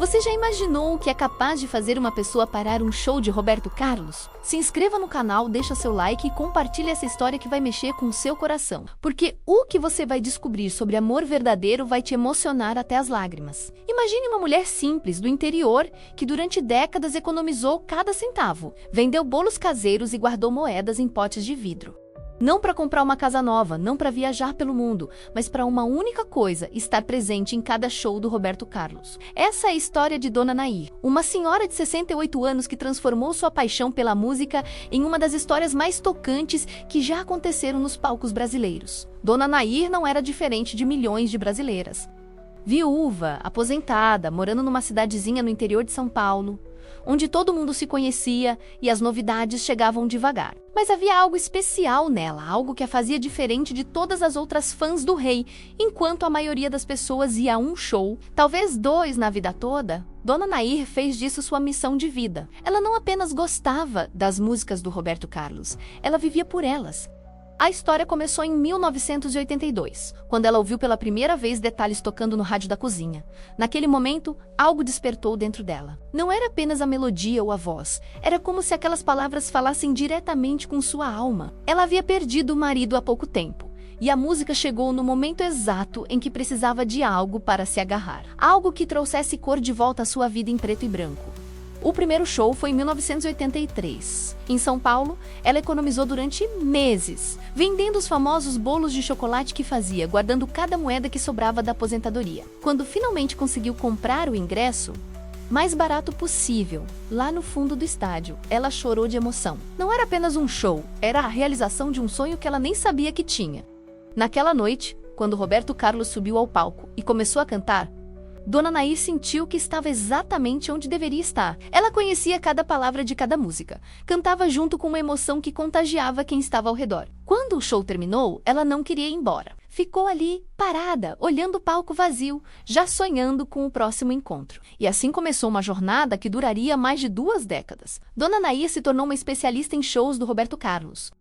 Você já imaginou o que é capaz de fazer uma pessoa parar um show de Roberto Carlos? Se inscreva no canal, deixa seu like e compartilhe essa história que vai mexer com o seu coração. Porque o que você vai descobrir sobre amor verdadeiro vai te emocionar até as lágrimas. Imagine uma mulher simples, do interior, que durante décadas economizou cada centavo, vendeu bolos caseiros e guardou moedas em potes de vidro. Não para comprar uma casa nova, não para viajar pelo mundo, mas para uma única coisa, estar presente em cada show do Roberto Carlos. Essa é a história de Dona Nair, uma senhora de 68 anos que transformou sua paixão pela música em uma das histórias mais tocantes que já aconteceram nos palcos brasileiros. Dona Nair não era diferente de milhões de brasileiras. Viúva, aposentada, morando numa cidadezinha no interior de São Paulo, onde todo mundo se conhecia e as novidades chegavam devagar. Mas havia algo especial nela, algo que a fazia diferente de todas as outras fãs do rei. Enquanto a maioria das pessoas ia a um show, talvez 2 na vida toda, Dona Nair fez disso sua missão de vida. Ela não apenas gostava das músicas do Roberto Carlos, ela vivia por elas. A história começou em 1982, quando ela ouviu pela primeira vez detalhes tocando no rádio da cozinha. Naquele momento, algo despertou dentro dela. Não era apenas a melodia ou a voz, era como se aquelas palavras falassem diretamente com sua alma. Ela havia perdido o marido há pouco tempo, e a música chegou no momento exato em que precisava de algo para se agarrar. Algo que trouxesse cor de volta à sua vida em preto e branco. O primeiro show foi em 1983. Em São Paulo, ela economizou durante meses, vendendo os famosos bolos de chocolate que fazia, guardando cada moeda que sobrava da aposentadoria. Quando finalmente conseguiu comprar o ingresso, mais barato possível, lá no fundo do estádio, ela chorou de emoção. Não era apenas um show, era a realização de um sonho que ela nem sabia que tinha. Naquela noite, quando Roberto Carlos subiu ao palco e começou a cantar, Dona Nair sentiu que estava exatamente onde deveria estar. Ela conhecia cada palavra de cada música, cantava junto com uma emoção que contagiava quem estava ao redor. Quando o show terminou, ela não queria ir embora. Ficou ali, parada, olhando o palco vazio, já sonhando com o próximo encontro. E assim começou uma jornada que duraria mais de 2 décadas. Dona Nair se tornou uma especialista em shows do Roberto Carlos.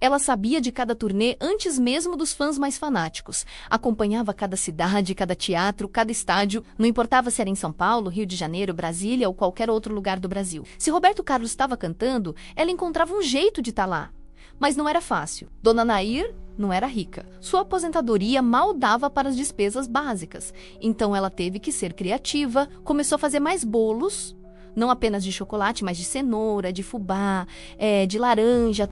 Ela sabia de cada turnê antes mesmo dos fãs mais fanáticos. Acompanhava cada cidade, cada teatro, cada estádio. Não importava se era em São Paulo, Rio de Janeiro, Brasília ou qualquer outro lugar do Brasil. Se Roberto Carlos estava cantando, ela encontrava um jeito de estar lá. Mas não era fácil. Dona Nair não era rica. Sua aposentadoria mal dava para as despesas básicas. Então ela teve que ser criativa, começou a fazer mais bolos, não apenas de chocolate, mas de cenoura, de fubá, de laranja.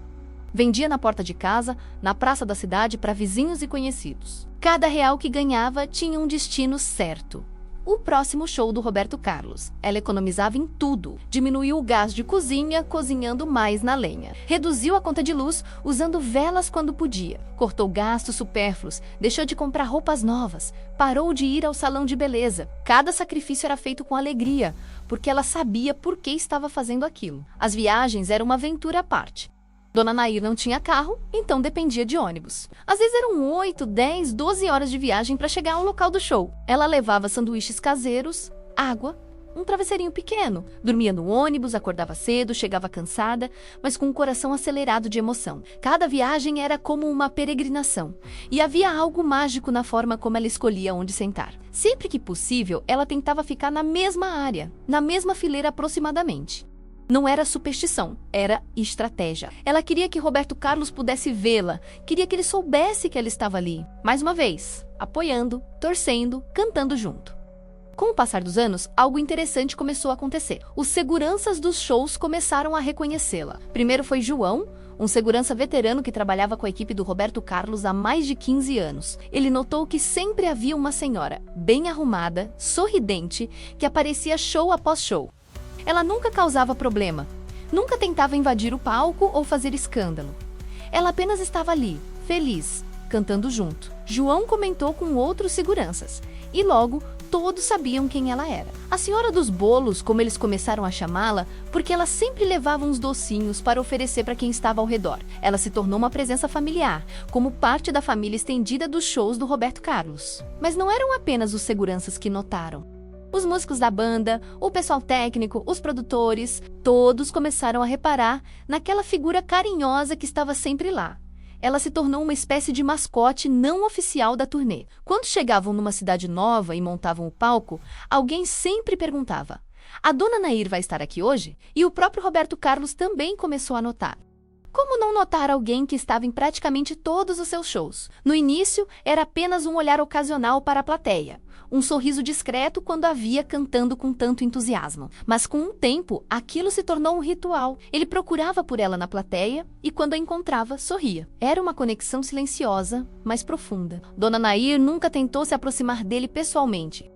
Vendia na porta de casa, na praça da cidade, para vizinhos e conhecidos. Cada real que ganhava tinha um destino certo. O próximo show do Roberto Carlos. Ela economizava em tudo. Diminuiu o gás de cozinha, cozinhando mais na lenha. Reduziu a conta de luz, usando velas quando podia. Cortou gastos supérfluos, deixou de comprar roupas novas. Parou de ir ao salão de beleza. Cada sacrifício era feito com alegria, porque ela sabia por que estava fazendo aquilo. As viagens eram uma aventura à parte. Dona Nair não tinha carro, então dependia de ônibus. Às vezes eram 8, 10, 12 horas de viagem para chegar ao local do show. Ela levava sanduíches caseiros, água, um travesseirinho pequeno. Dormia no ônibus, acordava cedo, chegava cansada, mas com o coração acelerado de emoção. Cada viagem era como uma peregrinação. E havia algo mágico na forma como ela escolhia onde sentar. Sempre que possível, ela tentava ficar na mesma área, na mesma fileira aproximadamente. Não era superstição, era estratégia. Ela queria que Roberto Carlos pudesse vê-la, queria que ele soubesse que ela estava ali. Mais uma vez, apoiando, torcendo, cantando junto. Com o passar dos anos, algo interessante começou a acontecer. Os seguranças dos shows começaram a reconhecê-la. Primeiro foi João, um segurança veterano que trabalhava com a equipe do Roberto Carlos há mais de 15 anos. Ele notou que sempre havia uma senhora, bem arrumada, sorridente, que aparecia show após show. Ela nunca causava problema, nunca tentava invadir o palco ou fazer escândalo. Ela apenas estava ali, feliz, cantando junto. João comentou com outros seguranças, e logo todos sabiam quem ela era. A senhora dos bolos, como eles começaram a chamá-la, porque ela sempre levava uns docinhos para oferecer para quem estava ao redor. Ela se tornou uma presença familiar, como parte da família estendida dos shows do Roberto Carlos. Mas não eram apenas os seguranças que notaram. Os músicos da banda, o pessoal técnico, os produtores, todos começaram a reparar naquela figura carinhosa que estava sempre lá. ela se tornou uma espécie de mascote não oficial da turnê. Quando chegavam numa cidade nova e montavam o palco, alguém sempre perguntava: "A Dona Nair vai estar aqui hoje?" E o próprio Roberto Carlos também começou a notar. Como não notar alguém que estava em praticamente todos os seus shows? No início, era apenas um olhar ocasional para a plateia, um sorriso discreto quando a via cantando com tanto entusiasmo. Mas com o tempo, aquilo se tornou um ritual. Ele procurava por ela na plateia e, quando a encontrava, sorria. Era uma conexão silenciosa, mas profunda. Dona Nair nunca tentou se aproximar dele pessoalmente.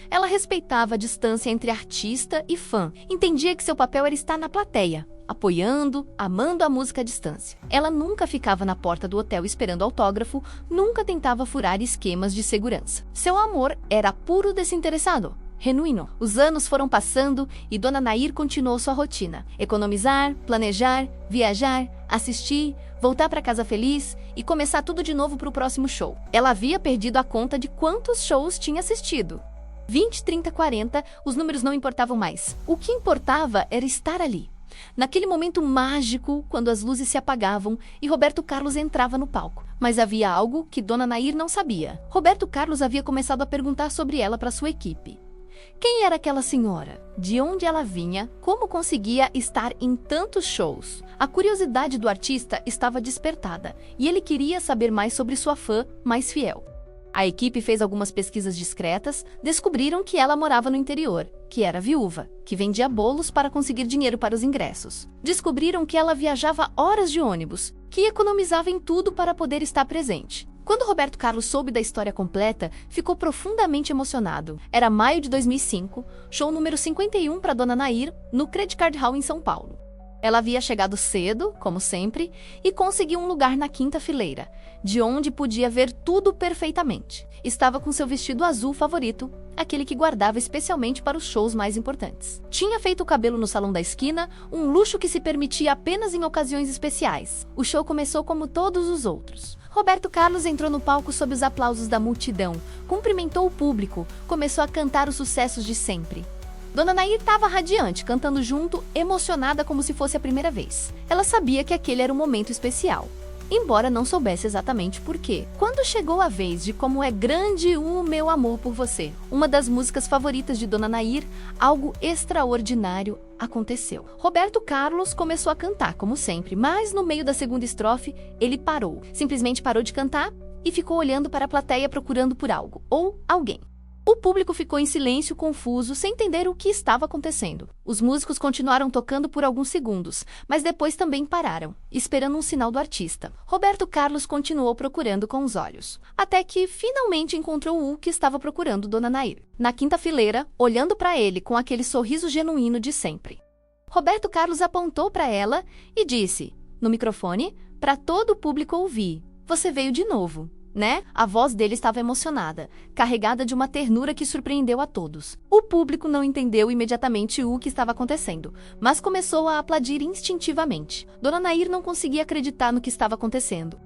Ela respeitava a distância entre artista e fã, entendia que seu papel era estar na plateia, apoiando, amando a música à distância. Ela nunca ficava na porta do hotel esperando autógrafo, nunca tentava furar esquemas de segurança. Seu amor era puro desinteressado, genuíno. Os anos foram passando e Dona Nair continuou sua rotina: economizar, planejar, viajar, assistir, voltar para casa feliz e começar tudo de novo para o próximo show. Ela havia perdido a conta de quantos shows tinha assistido. 20, 30, 40, os números não importavam mais. O que importava era estar ali. Naquele momento mágico, quando as luzes se apagavam e Roberto Carlos entrava no palco. Mas havia algo que Dona Nair não sabia. Roberto Carlos havia começado a perguntar sobre ela para sua equipe. Quem era aquela senhora? De onde ela vinha? Como conseguia estar em tantos shows? A curiosidade do artista estava despertada e ele queria saber mais sobre sua fã mais fiel. A equipe fez algumas pesquisas discretas, descobriram que ela morava no interior, que era viúva, que vendia bolos para conseguir dinheiro para os ingressos. Descobriram que ela viajava horas de ônibus, que economizava em tudo para poder estar presente. Quando Roberto Carlos soube da história completa, ficou profundamente emocionado. Era maio de 2005, show número 51 para Dona Nair, no Credit Card Hall em São Paulo. Ela havia chegado cedo, como sempre, e conseguiu um lugar na quinta fileira, de onde podia ver tudo perfeitamente. Estava com seu vestido azul favorito, aquele que guardava especialmente para os shows mais importantes. Tinha feito o cabelo no salão da esquina, um luxo que se permitia apenas em ocasiões especiais. O show começou como todos os outros. Roberto Carlos entrou no palco sob os aplausos da multidão, cumprimentou o público, começou a cantar os sucessos de sempre. Dona Nair estava radiante, cantando junto, emocionada como se fosse a primeira vez. Ela sabia que aquele era um momento especial, embora não soubesse exatamente por quê. Quando chegou a vez de Como é Grande o Meu Amor por Você, uma das músicas favoritas de Dona Nair, algo extraordinário aconteceu. Roberto Carlos começou a cantar, como sempre, mas no meio da segunda estrofe, ele parou. Simplesmente parou de cantar e ficou olhando para a plateia procurando por algo ou alguém. O público ficou em silêncio, confuso, sem entender o que estava acontecendo. Os músicos continuaram tocando por alguns segundos, mas depois também pararam, esperando um sinal do artista. Roberto Carlos continuou procurando com os olhos, até que finalmente encontrou o que estava procurando Dona Nair. Na quinta fileira, olhando para ele com aquele sorriso genuíno de sempre. Roberto Carlos apontou para ela e disse, no microfone, para todo o público ouvir: "Você veio de novo, né?" A voz dele estava emocionada, carregada de uma ternura que surpreendeu a todos. O público não entendeu imediatamente o que estava acontecendo, mas começou a aplaudir instintivamente. Dona Nair não conseguia acreditar no que estava acontecendo.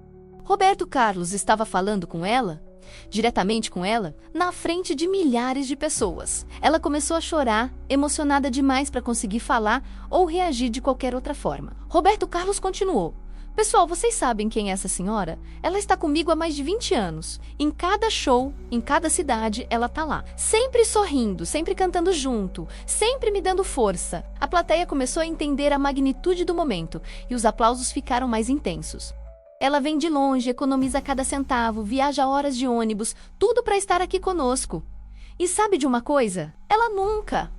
Roberto Carlos estava falando com ela, diretamente com ela, na frente de milhares de pessoas. Ela começou a chorar, emocionada demais para conseguir falar ou reagir de qualquer outra forma. Roberto Carlos continuou: "Pessoal, vocês sabem quem é essa senhora? Ela está comigo há mais de 20 anos. Em cada show, em cada cidade, ela tá lá. Sempre sorrindo, sempre cantando junto, sempre me dando força." A plateia começou a entender a magnitude do momento e os aplausos ficaram mais intensos. "Ela vem de longe, economiza cada centavo, viaja horas de ônibus, tudo para estar aqui conosco. E sabe de uma coisa? Ela nunca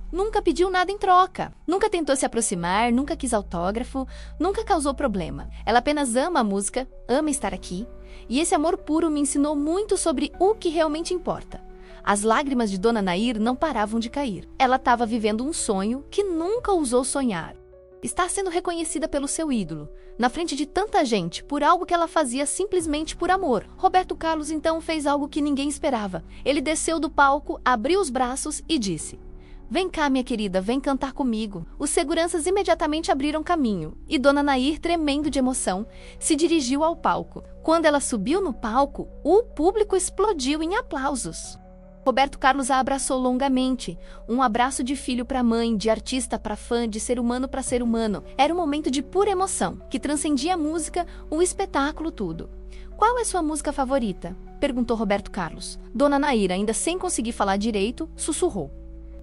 pediu nada em troca. Nunca tentou se aproximar, nunca quis autógrafo, nunca causou problema. Ela apenas ama a música, ama estar aqui. E esse amor puro me ensinou muito sobre o que realmente importa." As lágrimas de Dona Nair não paravam de cair. Ela estava vivendo um sonho que nunca ousou sonhar. Estar sendo reconhecida pelo seu ídolo, na frente de tanta gente, por algo que ela fazia simplesmente por amor. Roberto Carlos então fez algo que ninguém esperava. Ele desceu do palco, abriu os braços e disse: "Vem cá, minha querida, vem cantar comigo." Os seguranças imediatamente abriram caminho, e Dona Nair, tremendo de emoção, se dirigiu ao palco. Quando ela subiu no palco, o público explodiu em aplausos. Roberto Carlos a abraçou longamente. Um abraço de filho para mãe, de artista para fã, de ser humano para ser humano. Era um momento de pura emoção, que transcendia a música, o espetáculo, tudo. Qual é sua música favorita? Perguntou Roberto Carlos. Dona Nair, ainda sem conseguir falar direito, sussurrou.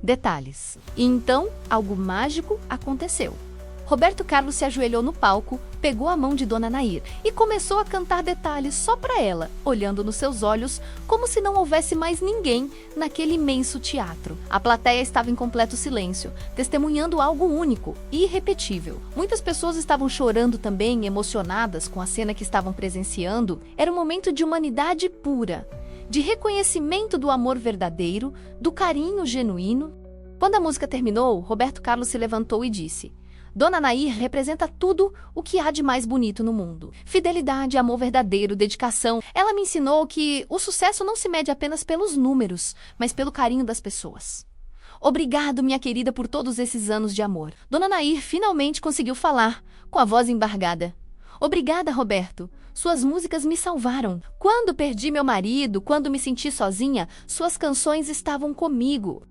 Detalhes. E então, algo mágico aconteceu. Roberto Carlos se ajoelhou no palco, pegou a mão de Dona Nair e começou a cantar detalhes só para ela, olhando nos seus olhos como se não houvesse mais ninguém naquele imenso teatro. A plateia estava em completo silêncio, testemunhando algo único e irrepetível. Muitas pessoas estavam chorando também, emocionadas com a cena que estavam presenciando. Era um momento de humanidade pura, de reconhecimento do amor verdadeiro, do carinho genuíno. Quando a música terminou, Roberto Carlos se levantou e disse: Dona Nair representa tudo o que há de mais bonito no mundo. Fidelidade, amor verdadeiro, dedicação. Ela me ensinou que o sucesso não se mede apenas pelos números, mas pelo carinho das pessoas. Obrigado, minha querida, por todos esses anos de amor. Dona Nair finalmente conseguiu falar, com a voz embargada. Obrigada, Roberto. Suas músicas me salvaram. Quando perdi meu marido, quando me senti sozinha, suas canções estavam comigo.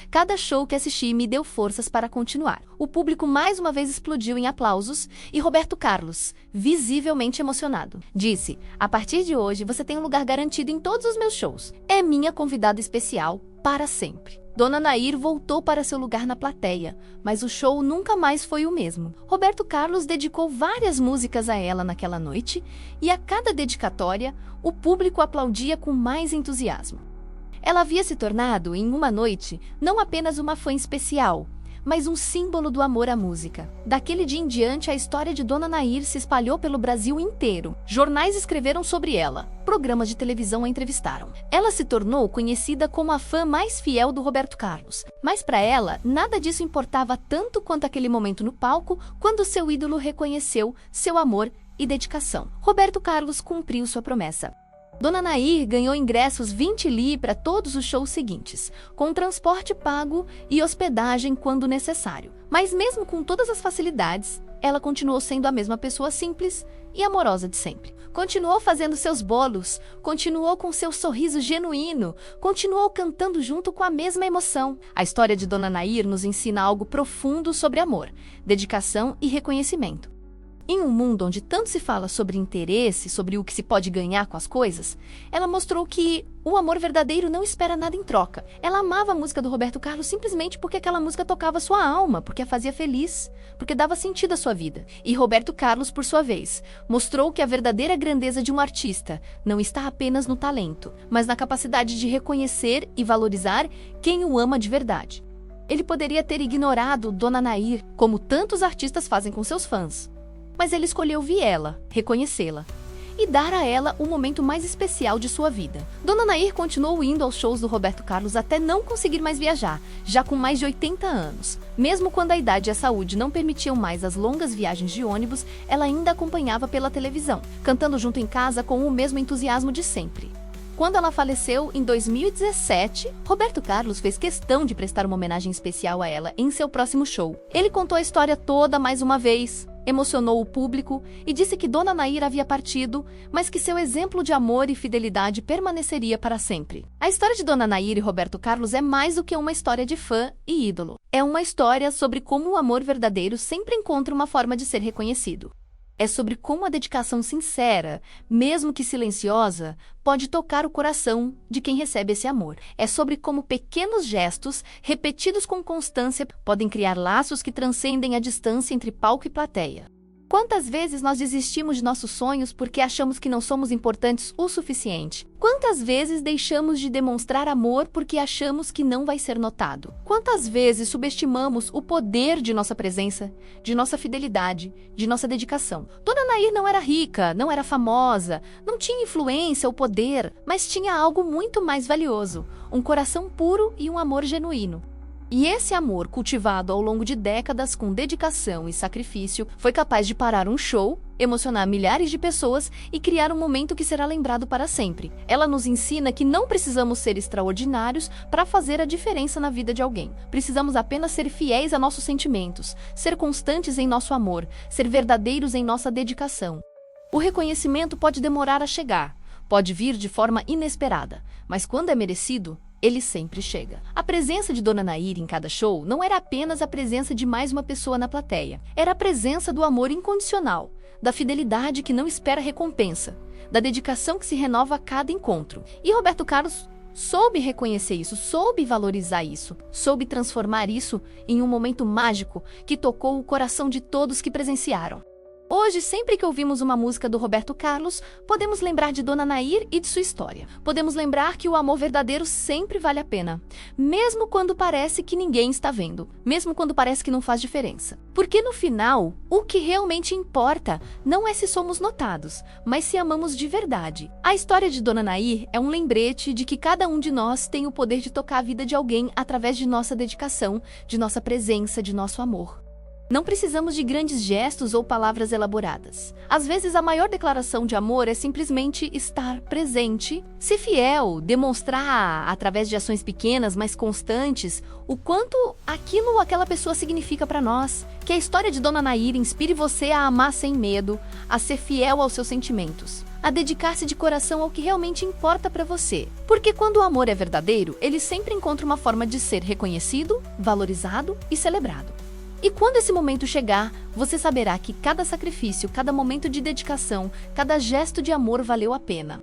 Cada show que assisti me deu forças para continuar. O público mais uma vez explodiu em aplausos e Roberto Carlos, visivelmente emocionado, disse: a partir de hoje você tem um lugar garantido em todos os meus shows. É minha convidada especial para sempre. Dona Nair voltou para seu lugar na plateia, mas o show nunca mais foi o mesmo. Roberto Carlos dedicou várias músicas a ela naquela noite e a cada dedicatória, o público aplaudia com mais entusiasmo. Ela havia se tornado, em uma noite, não apenas uma fã especial, mas um símbolo do amor à música. Daquele dia em diante, a história de Dona Nair se espalhou pelo Brasil inteiro. Jornais escreveram sobre ela, programas de televisão a entrevistaram. Ela se tornou conhecida como a fã mais fiel do Roberto Carlos. Mas para ela, nada disso importava tanto quanto aquele momento no palco, quando seu ídolo reconheceu seu amor e dedicação. Roberto Carlos cumpriu sua promessa. Dona Nair ganhou ingressos 20 li para todos os shows seguintes, com transporte pago e hospedagem quando necessário. Mas mesmo com todas as facilidades, ela continuou sendo a mesma pessoa simples e amorosa de sempre. Continuou fazendo seus bolos, continuou com seu sorriso genuíno, continuou cantando junto com a mesma emoção. A história de Dona Nair nos ensina algo profundo sobre amor, dedicação e reconhecimento. Em um mundo onde tanto se fala sobre interesse, sobre o que se pode ganhar com as coisas, ela mostrou que o amor verdadeiro não espera nada em troca. Ela amava a música do Roberto Carlos simplesmente porque aquela música tocava sua alma, porque a fazia feliz, porque dava sentido à sua vida. E Roberto Carlos, por sua vez, mostrou que a verdadeira grandeza de um artista não está apenas no talento, mas na capacidade de reconhecer e valorizar quem o ama de verdade. Ele poderia ter ignorado Dona Nair, como tantos artistas fazem com seus fãs. Mas ele escolheu viê-la, reconhecê-la e dar a ela o momento mais especial de sua vida. Dona Nair continuou indo aos shows do Roberto Carlos até não conseguir mais viajar, já com mais de 80 anos. Mesmo quando a idade e a saúde não permitiam mais as longas viagens de ônibus, ela ainda acompanhava pela televisão, cantando junto em casa com o mesmo entusiasmo de sempre. Quando ela faleceu, em 2017, Roberto Carlos fez questão de prestar uma homenagem especial a ela em seu próximo show. Ele contou a história toda mais uma vez, emocionou o público e disse que Dona Nair havia partido, mas que seu exemplo de amor e fidelidade permaneceria para sempre. A história de Dona Nair e Roberto Carlos é mais do que uma história de fã e ídolo. É uma história sobre como o amor verdadeiro sempre encontra uma forma de ser reconhecido. É sobre como a dedicação sincera, mesmo que silenciosa, pode tocar o coração de quem recebe esse amor. É sobre como pequenos gestos, repetidos com constância, podem criar laços que transcendem a distância entre palco e plateia. Quantas vezes nós desistimos de nossos sonhos porque achamos que não somos importantes o suficiente? Quantas vezes deixamos de demonstrar amor porque achamos que não vai ser notado? Quantas vezes subestimamos o poder de nossa presença, de nossa fidelidade, de nossa dedicação? Dona Nair não era rica, não era famosa, não tinha influência ou poder, mas tinha algo muito mais valioso: um coração puro e um amor genuíno. E esse amor, cultivado ao longo de décadas com dedicação e sacrifício, foi capaz de parar um show, emocionar milhares de pessoas e criar um momento que será lembrado para sempre. Ela nos ensina que não precisamos ser extraordinários para fazer a diferença na vida de alguém. Precisamos apenas ser fiéis a nossos sentimentos, ser constantes em nosso amor, ser verdadeiros em nossa dedicação. O reconhecimento pode demorar a chegar, pode vir de forma inesperada, mas quando é merecido, ele sempre chega. A presença de Dona Nair em cada show não era apenas a presença de mais uma pessoa na plateia. Era a presença do amor incondicional, da fidelidade que não espera recompensa, da dedicação que se renova a cada encontro. E Roberto Carlos soube reconhecer isso, soube valorizar isso, soube transformar isso em um momento mágico que tocou o coração de todos que presenciaram. Hoje, sempre que ouvimos uma música do Roberto Carlos, podemos lembrar de Dona Nair e de sua história. Podemos lembrar que o amor verdadeiro sempre vale a pena, mesmo quando parece que ninguém está vendo, mesmo quando parece que não faz diferença. Porque no final, o que realmente importa não é se somos notados, mas se amamos de verdade. A história de Dona Nair é um lembrete de que cada um de nós tem o poder de tocar a vida de alguém através de nossa dedicação, de nossa presença, de nosso amor. Não precisamos de grandes gestos ou palavras elaboradas. Às vezes, a maior declaração de amor é simplesmente estar presente, ser fiel, demonstrar, através de ações pequenas, mas constantes, o quanto aquilo ou aquela pessoa significa para nós. Que a história de Dona Nair inspire você a amar sem medo, a ser fiel aos seus sentimentos, a dedicar-se de coração ao que realmente importa para você. Porque quando o amor é verdadeiro, ele sempre encontra uma forma de ser reconhecido, valorizado e celebrado. E quando esse momento chegar, você saberá que cada sacrifício, cada momento de dedicação, cada gesto de amor valeu a pena.